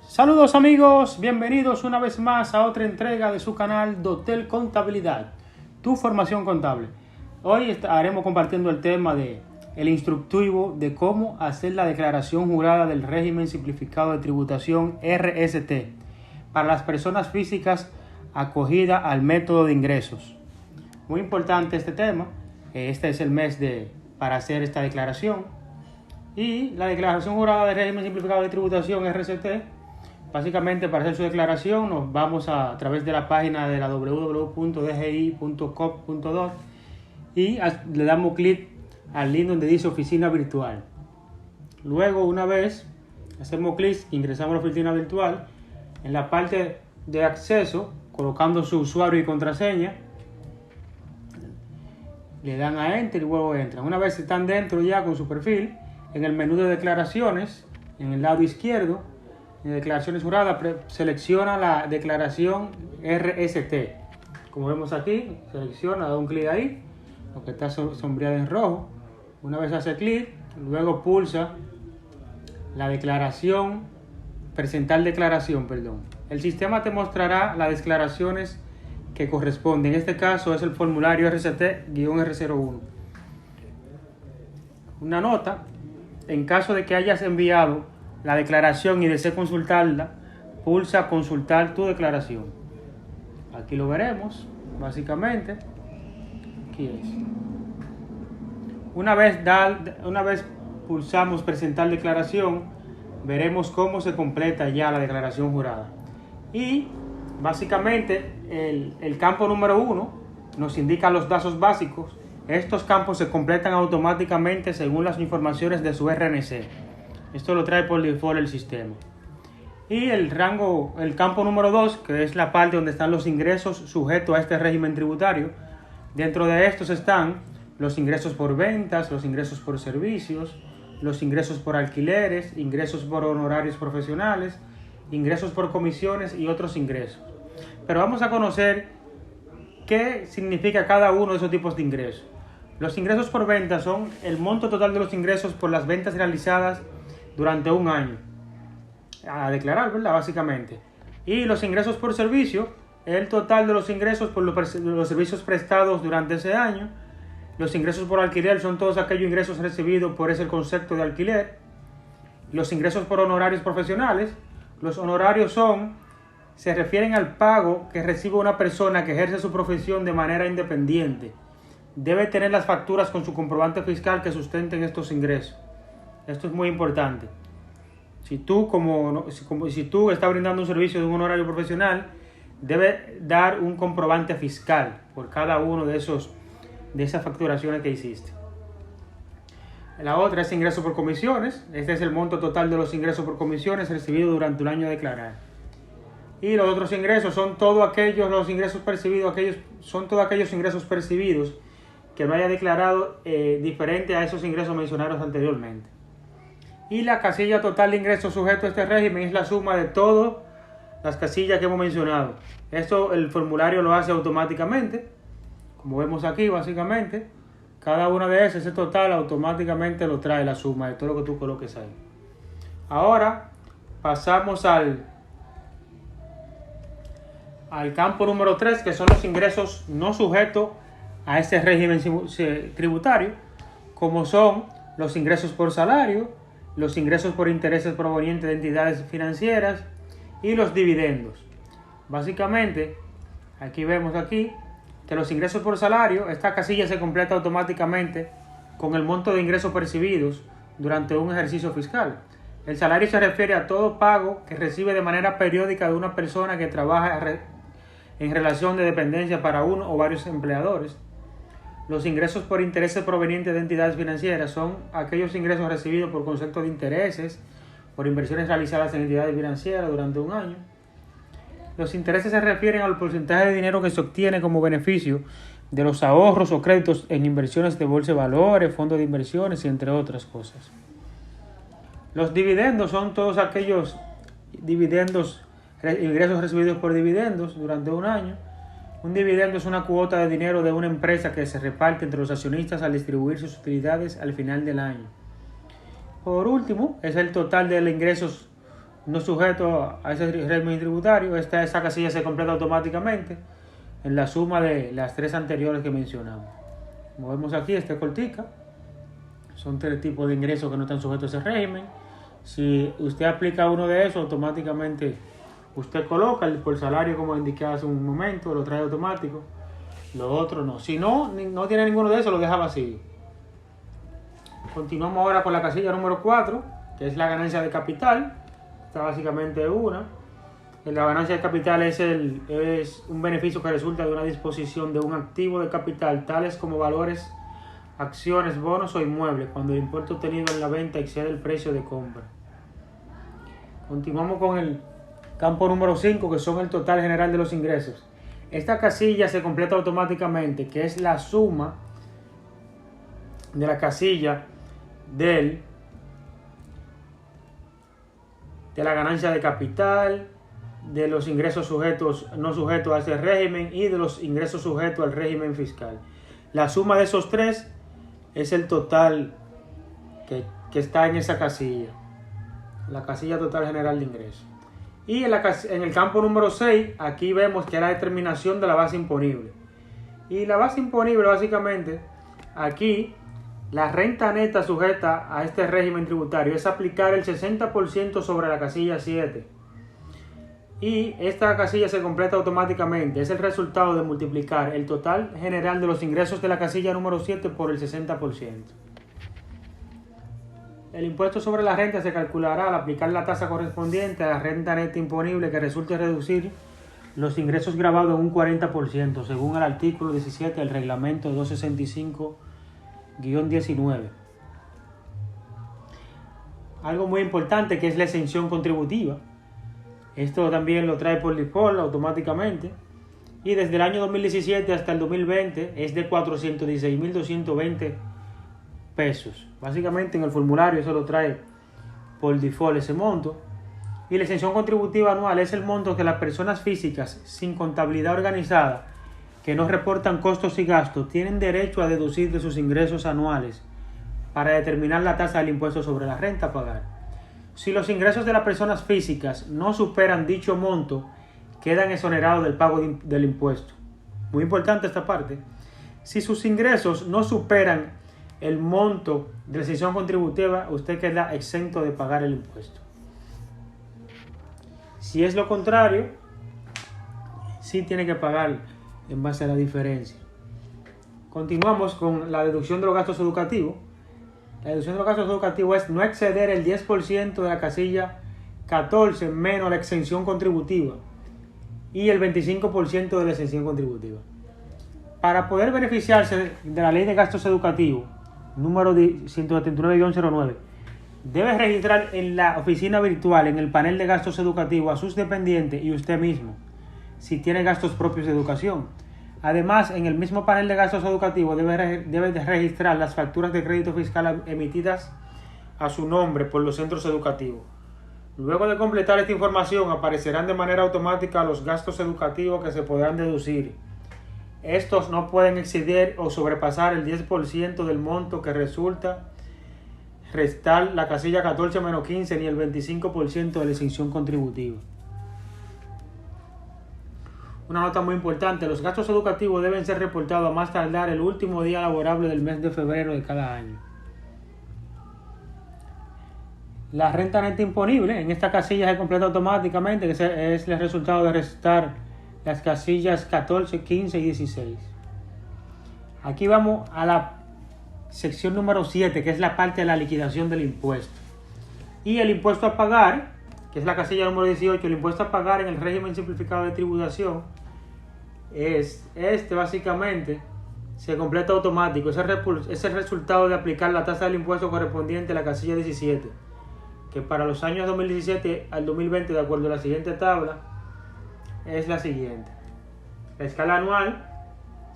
Saludos amigos, bienvenidos una vez más a otra entrega de su canal Dotel Contabilidad, tu formación contable. Hoy estaremos compartiendo el tema de el instructivo de cómo hacer la declaración jurada del régimen simplificado de tributación RST para las personas físicas acogidas al método de ingresos. Muy importante este tema, este es el mes para hacer esta declaración. Y la declaración jurada del régimen simplificado de tributación RST, básicamente para hacer su declaración nos vamos a través de la página de la www.dgi.gov.do y le damos clic al link donde dice oficina virtual. Luego, una vez hacemos clic, ingresamos a la oficina virtual, en la parte de acceso, colocando su usuario y contraseña, le dan a Enter y luego entran. Una vez están dentro ya con su perfil, en el menú de declaraciones, en el lado izquierdo, en declaraciones juradas, selecciona la declaración RST. Como vemos aquí, selecciona, da un clic ahí, lo que está sombreado en rojo. Una vez hace clic, luego pulsa la declaración, presentar declaración, perdón. El sistema te mostrará las declaraciones que corresponden. En este caso es el formulario RCT-R01. Una nota: en caso de que hayas enviado la declaración y desees consultarla, pulsa consultar tu declaración. Aquí lo veremos, básicamente. Aquí es. Una vez pulsamos presentar declaración, veremos cómo se completa ya la declaración jurada. Y básicamente el campo número 1 nos indica los datos básicos. Estos campos se completan automáticamente según las informaciones de su RNC. Esto lo trae por default el sistema. Y el campo número 2, que es la parte donde están los ingresos sujetos a este régimen tributario. Dentro de estos están los ingresos por ventas, los ingresos por servicios, los ingresos por alquileres, ingresos por honorarios profesionales, ingresos por comisiones y otros ingresos. Pero vamos a conocer qué significa cada uno de esos tipos de ingresos. Los ingresos por ventas son el monto total de los ingresos por las ventas realizadas durante un año a declarar, ¿verdad? Básicamente. Y los ingresos por servicio, el total de los ingresos por los servicios prestados durante ese año. Los ingresos por alquiler son todos aquellos ingresos recibidos por ese concepto de alquiler. Los ingresos por honorarios profesionales, los honorarios se refieren al pago que recibe una persona que ejerce su profesión de manera independiente. Debe tener las facturas con su comprobante fiscal que sustenten estos ingresos. Esto es muy importante. Si tú estás brindando un servicio de un honorario profesional, debe dar un comprobante fiscal por cada uno de esas facturaciones que hiciste. La otra es ingreso por comisiones. Este es el monto total de los ingresos por comisiones recibidos durante un año a declarar. Y los otros ingresos son todos aquellos ingresos percibidos que no haya declarado diferente a esos ingresos mencionados anteriormente. Y la casilla total de ingresos sujetos a este régimen es la suma de todas las casillas que hemos mencionado. Esto el formulario lo hace automáticamente. Como vemos aquí, básicamente, cada una de esas, ese total automáticamente lo trae la suma de todo lo que tú coloques ahí. Ahora pasamos al campo número 3, que son los ingresos no sujetos a este régimen tributario, como son los ingresos por salario, los ingresos por intereses provenientes de entidades financieras y los dividendos. Básicamente, aquí vemos que los ingresos por salario, esta casilla se completa automáticamente con el monto de ingresos percibidos durante un ejercicio fiscal. El salario se refiere a todo pago que recibe de manera periódica de una persona que trabaja en relación de dependencia para uno o varios empleadores. Los ingresos por intereses provenientes de entidades financieras son aquellos ingresos recibidos por concepto de intereses, por inversiones realizadas en entidades financieras durante un año. Los intereses se refieren al porcentaje de dinero que se obtiene como beneficio de los ahorros o créditos en inversiones de bolsa de valores, fondos de inversiones y entre otras cosas. Los dividendos son todos aquellos ingresos recibidos por dividendos durante un año. Un dividendo es una cuota de dinero de una empresa que se reparte entre los accionistas al distribuir sus utilidades al final del año. Por último, es el total de los ingresos no sujeto a ese régimen tributario. Esa casilla se completa automáticamente en la suma de las tres anteriores que mencionamos. Como vemos aquí, cortica. Son tres tipos de ingresos que no están sujetos a ese régimen. Si usted aplica uno de esos, automáticamente usted coloca el por salario, como indiqué hace un momento, lo trae automático. Lo otro no. Si no tiene ninguno de esos, lo deja vacío. Continuamos ahora con la casilla número 4, que es la ganancia de capital. Esta básicamente una. La ganancia de capital es un beneficio que resulta de una disposición de un activo de capital, tales como valores, acciones, bonos o inmuebles, cuando el importe obtenido en la venta excede el precio de compra. Continuamos con el campo número 5, que son el total general de los ingresos. Esta casilla se completa automáticamente, que es la suma de la casilla de la ganancia de capital, de los ingresos no sujetos a ese régimen y de los ingresos sujetos al régimen fiscal. La suma de esos tres es el total que está en esa casilla, la casilla total general de ingresos. Y en el campo número 6, aquí vemos que es la determinación de la base imponible. Y la base imponible, básicamente, aquí, la renta neta sujeta a este régimen tributario es aplicar el 60% sobre la casilla 7. Y esta casilla se completa automáticamente. Es el resultado de multiplicar el total general de los ingresos de la casilla número 7 por el 60%. El impuesto sobre la renta se calculará al aplicar la tasa correspondiente a la renta neta imponible que resulte reducir los ingresos grabados en un 40%, según el artículo 17 del reglamento 265-19. Algo muy importante, que es la exención contributiva. Esto también lo trae por default automáticamente. Y desde el año 2017 hasta el 2020 es de 416.220 pesos. Básicamente en el formulario eso lo trae por default ese monto. Y la exención contributiva anual es el monto que las personas físicas sin contabilidad organizada que no reportan costos y gastos tienen derecho a deducir de sus ingresos anuales para determinar la tasa del impuesto sobre la renta a pagar. Si los ingresos de las personas físicas no superan dicho monto, quedan exonerados del pago del impuesto. Muy importante esta parte. Si sus ingresos no superan el monto de la exención contributiva, usted queda exento de pagar el impuesto. Si es lo contrario, sí tiene que pagar en base a la diferencia. Continuamos con la deducción de los gastos educativos. La deducción de los gastos educativos es no exceder el 10% de la casilla 14 menos la exención contributiva y el 25% de la exención contributiva. Para poder beneficiarse de la ley de gastos educativos, número 179-09, debe registrar en la oficina virtual, en el panel de gastos educativos, a sus dependientes y usted mismo, si tiene gastos propios de educación. Además, en el mismo panel de gastos educativos debe de registrar las facturas de crédito fiscal emitidas a su nombre por los centros educativos. Luego de completar esta información, aparecerán de manera automática los gastos educativos que se podrán deducir. Estos no pueden exceder o sobrepasar el 10% del monto que resulta restar la casilla 14 menos 15 ni el 25% de la exención contributiva. Una nota muy importante: los gastos educativos deben ser reportados a más tardar el último día laborable del mes de febrero de cada año. La renta neta imponible, en esta casilla se completa automáticamente, que es el resultado de restar las casillas 14, 15 y 16. Aquí vamos a la sección número 7, que es la parte de la liquidación del impuesto. Y el impuesto a pagar, que es la casilla número 18, el impuesto a pagar en el régimen simplificado de tributación, básicamente se completa automático. Es el resultado de aplicar la tasa del impuesto correspondiente a la casilla 17, que para los años 2017 al 2020, de acuerdo a la siguiente tabla, es la siguiente. La escala anual,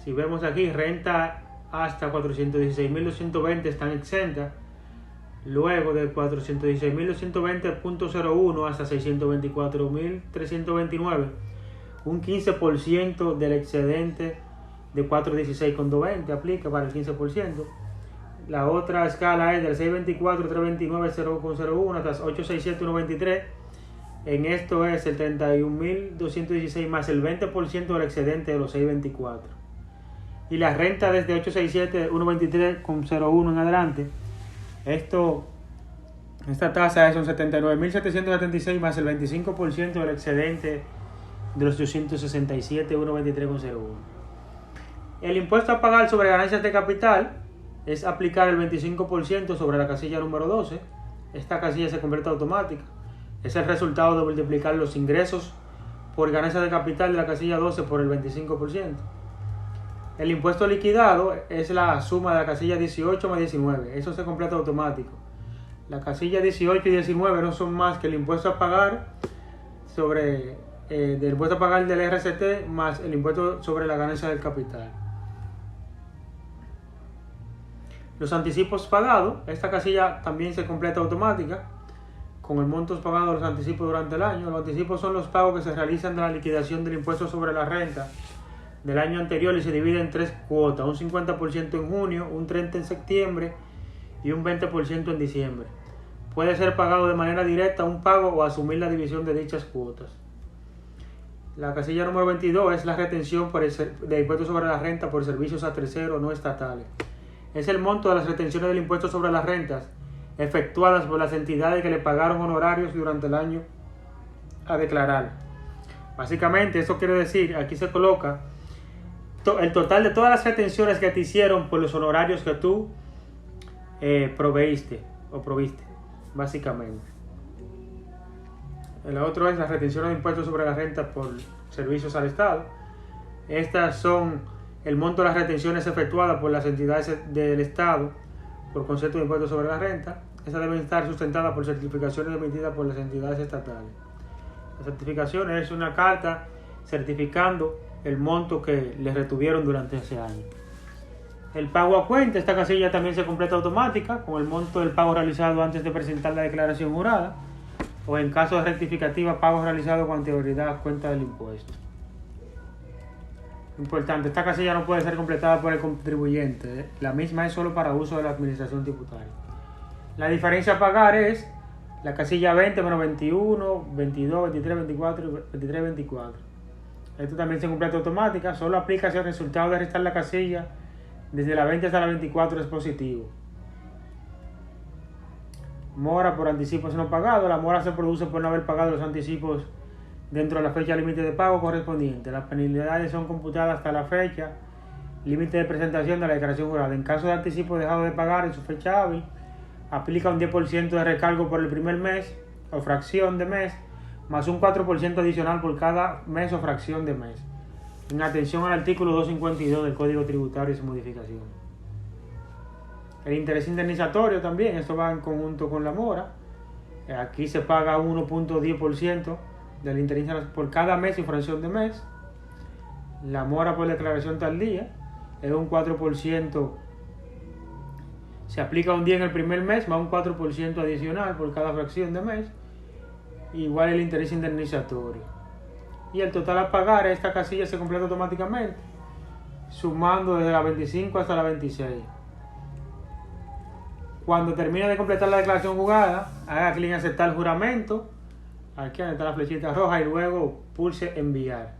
si vemos aquí, renta hasta 416.220 están exentas. Luego de 416.220.01 hasta 624.329, un 15% del excedente de 416.220 aplica para el 15%. La otra escala es del 624.329.0.01 hasta 867.123, En esto es el 31.216 más el 20% del excedente de los 624. Y la renta desde 867, 123,01 en adelante. Esta tasa es un 79.776 más el 25% del excedente de los 267, 123,01. El impuesto a pagar sobre ganancias de capital es aplicar el 25% sobre la casilla número 12. Esta casilla se convierte automática. Es el resultado de multiplicar los ingresos por ganancias de capital de la casilla 12 por el 25%. El impuesto liquidado es la suma de la casilla 18 más 19. Eso se completa automático. La casilla 18 y 19 no son más que el impuesto a pagar del impuesto a pagar del RCT más el impuesto sobre la ganancia del capital. Los anticipos pagados, esta casilla también se completa automática con el montos pagados de los anticipos durante el año. Los anticipos son los pagos que se realizan de la liquidación del impuesto sobre la renta del año anterior y se divide en 3 cuotas, un 50% en junio, un 30% en septiembre y un 20% en diciembre. Puede ser pagado de manera directa un pago o asumir la división de dichas cuotas. La casilla número 22 es la retención de impuestos sobre la renta por servicios a terceros no estatales. Es el monto de las retenciones del impuesto sobre las rentas efectuadas por las entidades que le pagaron honorarios durante el año a declarar. Básicamente, eso quiere decir, aquí se coloca el total de todas las retenciones que te hicieron por los honorarios que tú proviste, básicamente. El otro es la retención de impuestos sobre la renta por servicios al Estado. Estas son el monto de las retenciones efectuadas por las entidades del Estado por concepto de impuestos sobre la renta. Estas deben estar sustentadas por certificaciones emitidas por las entidades estatales. La certificación es una carta certificando el monto que les retuvieron durante ese año. El pago a cuenta, esta casilla también se completa automática con el monto del pago realizado antes de presentar la declaración jurada o en caso de rectificativa, pagos realizados con anterioridad a cuenta del impuesto. Importante, esta casilla no puede ser completada por el contribuyente, la misma es solo para uso de la administración tributaria. La diferencia a pagar es la casilla 20 menos 21, 22, 23, 24 y 23, 24. Esto también se completa automática, solo aplica si el resultado de restar la casilla desde la 20 hasta la 24 es positivo. Mora por anticipos no pagados. La mora se produce por no haber pagado los anticipos dentro de la fecha límite de pago correspondiente. Las penalidades son computadas hasta la fecha límite de presentación de la declaración jurada. En caso de anticipo dejado de pagar en su fecha hábil, aplica un 10% de recargo por el primer mes o fracción de mes, más un 4% adicional por cada mes o fracción de mes, en atención al artículo 252 del Código Tributario y su modificación. El interés indemnizatorio también, esto va en conjunto con la mora. Aquí se paga 1.10% del interés por cada mes y fracción de mes. La mora por declaración tardía es un 4%. Se aplica un día en el primer mes, más un 4% adicional por cada fracción de mes. Igual el interés indemnizatorio. Y el total a pagar, esta casilla se completa automáticamente, sumando desde la 25 hasta la 26. Cuando termine de completar la declaración jurada, haga clic en aceptar el juramento, aquí donde está la flechita roja, y luego pulse enviar.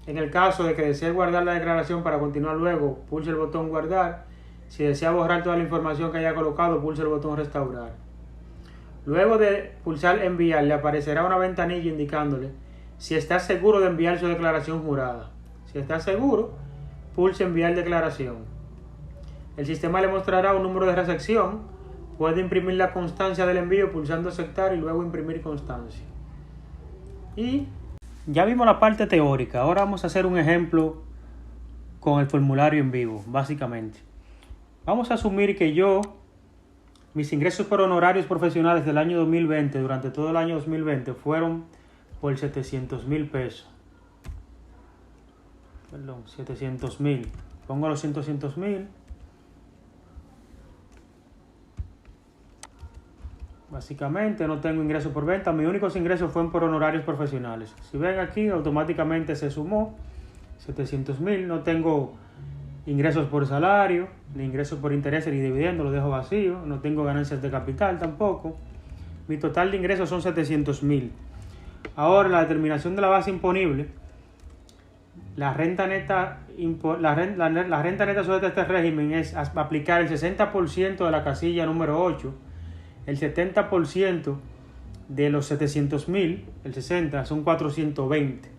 En el caso de que desee guardar la declaración para continuar luego, pulse el botón guardar. Si desea borrar toda la información que haya colocado, pulse el botón restaurar. Luego de pulsar enviar, le aparecerá una ventanilla indicándole si está seguro de enviar su declaración jurada. Si está seguro, pulse enviar declaración. El sistema le mostrará un número de recepción. Puede imprimir la constancia del envío pulsando aceptar y luego imprimir constancia. Y ya vimos la parte teórica. Ahora vamos a hacer un ejemplo con el formulario en vivo, básicamente. Vamos a asumir que mis ingresos por honorarios profesionales del año 2020, durante todo el año 2020, fueron por 700,000 pesos. Perdón, 700,000. Pongo los 100,000. Básicamente no tengo ingresos por venta, mis únicos ingresos fueron por honorarios profesionales. Si ven aquí, automáticamente se sumó 700,000. No tengo ingresos por salario, ni ingresos por intereses ni dividendos, lo dejo vacío. No tengo ganancias de capital tampoco. Mi total de ingresos son 700.000. Ahora, la determinación de la base imponible, la renta neta sobre este régimen es aplicar el 60% de la casilla número 8, el 70% de los 700.000, el 60 son 420.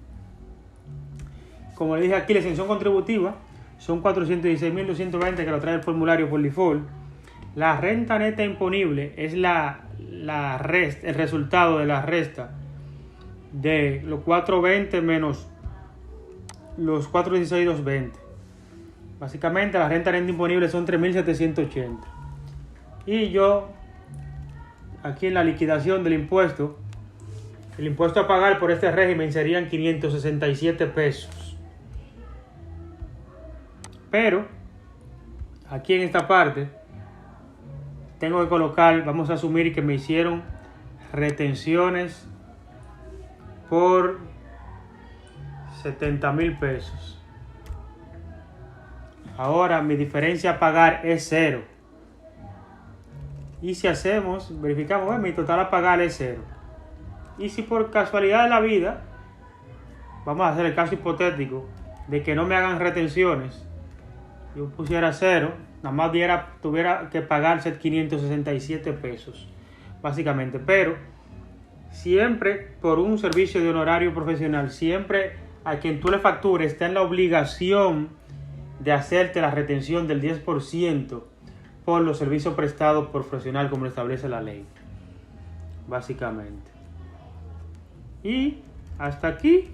Como le dije aquí, la exención contributiva son 416.220 que lo trae el formulario por default. La renta neta imponible es el resultado de la resta de los 420 menos los 416.220. Básicamente la renta neta imponible son 3.780. Y yo, aquí en la liquidación del impuesto, el impuesto a pagar por este régimen serían 567 pesos. Pero, aquí en esta parte, tengo que colocar, vamos a asumir que me hicieron retenciones por 70.000 pesos. Ahora mi diferencia a pagar es 0. Y si verificamos, mi total a pagar es 0. Y si por casualidad de la vida, vamos a hacer el caso hipotético de que no me hagan retenciones, yo pusiera 0, nada más tuviera que pagarse 567 pesos, básicamente. Pero siempre por un servicio de honorario profesional, siempre a quien tú le factures está en la obligación de hacerte la retención del 10% por los servicios prestados por profesional, como lo establece la ley, básicamente. Y hasta aquí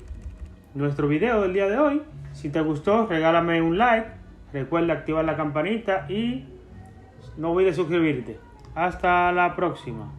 nuestro video del día de hoy. Si te gustó, regálame un like, recuerda activar la campanita y no olvides suscribirte. Hasta la próxima.